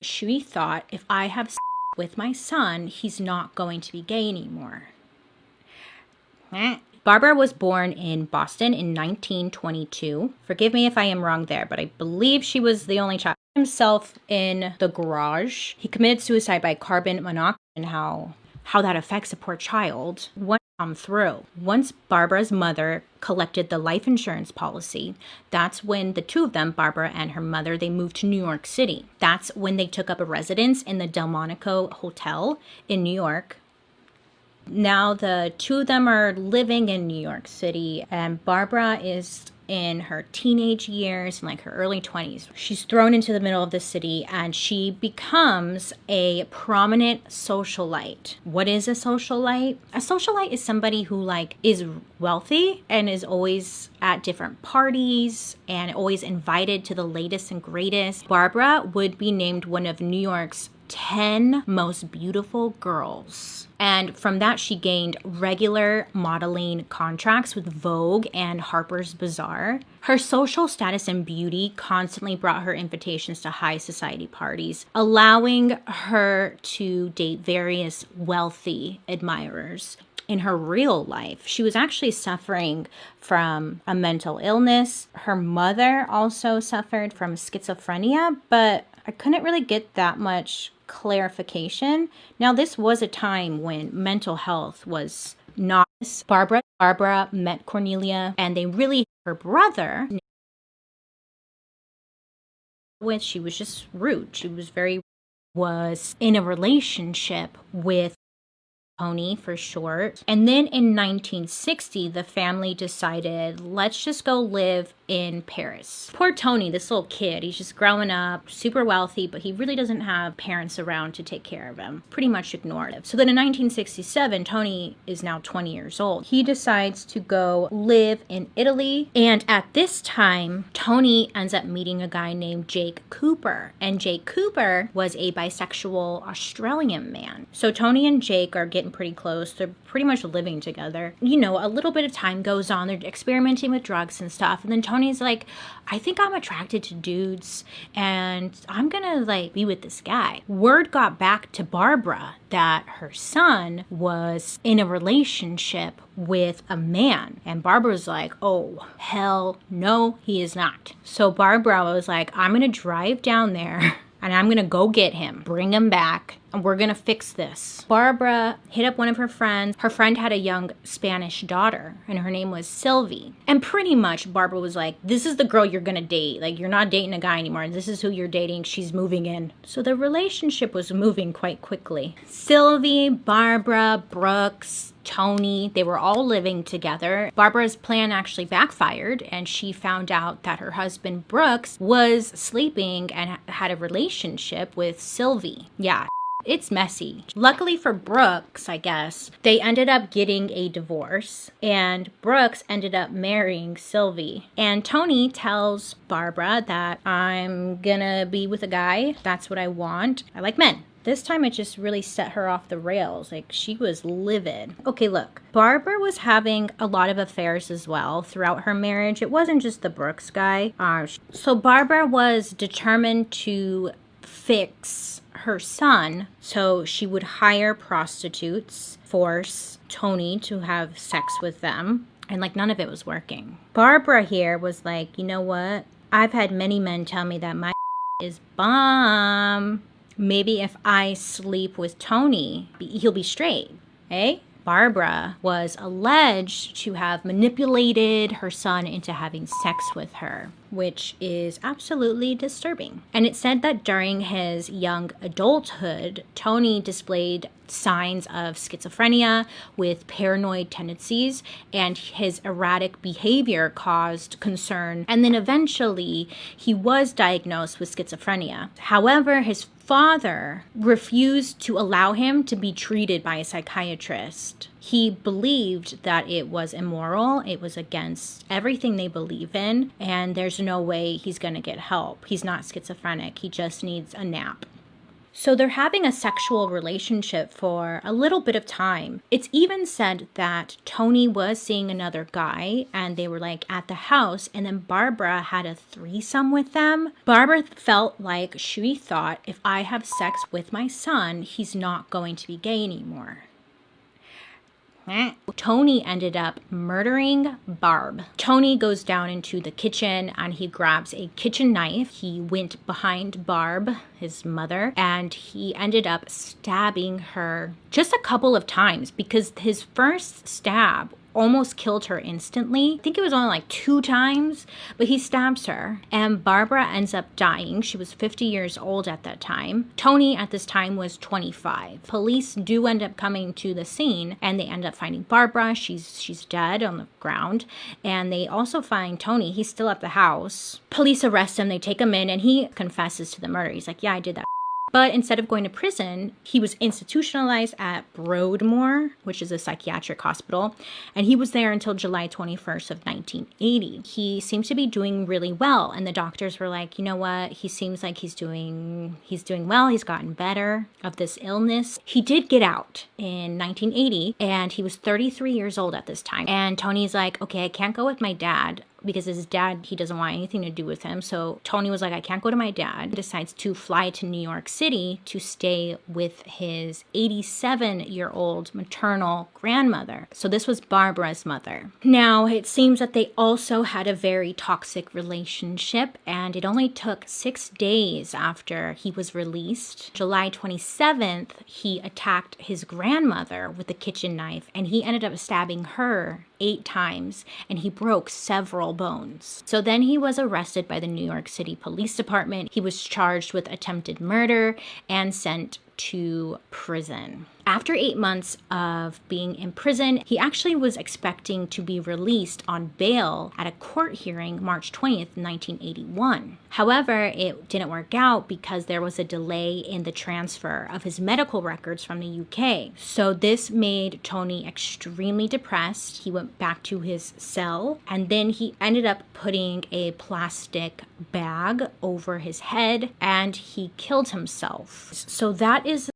She thought, if I have sex with my son, he's not going to be gay anymore. Barbara was born in Boston in 1922. Forgive me if I am wrong there, but I believe she was the only child. Himself in the garage. He committed suicide by carbon monoxide, and how that affects a poor child. Once Barbara's mother collected the life insurance policy, that's when the two of them, Barbara and her mother, they moved to New York City. That's when they took up a residence in the Delmonico Hotel in New York. Now the two of them are living in New York City, and Barbara is in her teenage years, in like her early 20s. She's thrown into the middle of the city and she becomes a prominent socialite. What is a socialite? A socialite is somebody who is wealthy and is always at different parties and always invited to the latest and greatest. Barbara would be named one of New York's 10 most beautiful girls. And from that, she gained regular modeling contracts with Vogue and Harper's Bazaar. Her social status and beauty constantly brought her invitations to high society parties, allowing her to date various wealthy admirers. In her real life, she was actually suffering from a mental illness. Her mother also suffered from schizophrenia, but I couldn't really get that much clarification. Now, this was a time when mental health was not. Barbara met Cornelia, and they really, her brother, she was just rude. She was in a relationship with Tony for short. And then in 1960, the family decided, let's just go live in Paris. Poor Tony, this little kid, he's just growing up, super wealthy, but he really doesn't have parents around to take care of him. Pretty much ignored him. So then in 1967, Tony is now 20 years old. He decides to go live in Italy. And at this time, Tony ends up meeting a guy named Jake Cooper. And Jake Cooper was a bisexual Australian man. So Tony and Jake are getting pretty close. They're pretty much living together. You know, a little bit of time goes on. They're experimenting with drugs and stuff. And then Tony's like, I think I'm attracted to dudes and I'm gonna be with this guy. Word got back to Barbara that her son was in a relationship with a man. And Barbara's like, oh, hell no, he is not. So Barbara was like, I'm gonna drive down there and I'm gonna go get him, bring him back, and we're gonna fix this. Barbara hit up one of her friends. Her friend had a young Spanish daughter, and her name was Sylvie. And pretty much Barbara was like, this is the girl you're gonna date. You're not dating a guy anymore. This is who you're dating. She's moving in. So the relationship was moving quite quickly. Sylvie, Barbara, Brooks, Tony, they were all living together. Barbara's plan actually backfired, and she found out that her husband Brooks was sleeping and had a relationship with Sylvie. Yeah. It's messy. Luckily for Brooks, I guess, they ended up getting a divorce, and Brooks ended up marrying Sylvie. And Tony tells Barbara that I'm gonna be with a guy. That's what I want. I like men. This time it just really set her off the rails. She was livid. Okay, look, Barbara was having a lot of affairs as well throughout her marriage. It wasn't just the Brooks guy. So Barbara was determined to fix her son, so she would hire prostitutes, force Tony to have sex with them, and none of it was working. Barbara here was like, you know what? I've had many men tell me that my is bomb. Maybe if I sleep with Tony, he'll be straight, eh? Barbara was alleged to have manipulated her son into having sex with her, which is absolutely disturbing. And it said that during his young adulthood, Tony displayed signs of schizophrenia with paranoid tendencies, and his erratic behavior caused concern. And then eventually he was diagnosed with schizophrenia. However, his father refused to allow him to be treated by a psychiatrist. He believed that it was immoral, it was against everything they believe in, and there's no way he's going to get help. He's not schizophrenic, he just needs a nap. So they're having a sexual relationship for a little bit of time. It's even said that Tony was seeing another guy and they were like at the house, and then Barbara had a threesome with them. Barbara felt like she thought, if I have sex with my son, he's not going to be gay anymore. Tony ended up murdering Barb. Tony goes down into the kitchen and he grabs a kitchen knife. He went behind Barb, his mother, and he ended up stabbing her just a couple of times, because his first stab almost killed her instantly. I think it was only like 2 times, but he stabs her and Barbara ends up dying. She was 50 years old at that time. Tony at this time was 25. Police do end up coming to the scene and they end up finding Barbara. She's dead on the ground, and they also find Tony. He's still at the house. Police arrest him, they take him in, and he confesses to the murder. He's like, yeah, I did that. But instead of going to prison, he was institutionalized at Broadmoor, which is a psychiatric hospital, and he was there until July 21st of 1980. He seems to be doing really well, and the doctors were like, you know what? He seems like he's doing well. He's gotten better of this illness. He did get out in 1980, and he was 33 years old at this time. And Tony's like, okay, I can't go with my dad, because his dad, he doesn't want anything to do with him. So Tony was like, I can't go to my dad. He decides to fly to New York City to stay with his 87-year-old maternal grandmother. So this was Barbara's mother. Now, it seems that they also had a very toxic relationship, and it only took 6 days after he was released. July 27th, he attacked his grandmother with a kitchen knife, and he ended up stabbing her 8 times, and he broke several bones. So then he was arrested by the New York City Police Department. He was charged with attempted murder and sent to prison. After 8 months of being in prison, he actually was expecting to be released on bail at a court hearing March 20th, 1981. However, it didn't work out because there was a delay in the transfer of his medical records from the UK. So this made Tony extremely depressed. He went back to his cell, and then he ended up putting a plastic bag over his head and he killed himself. So that is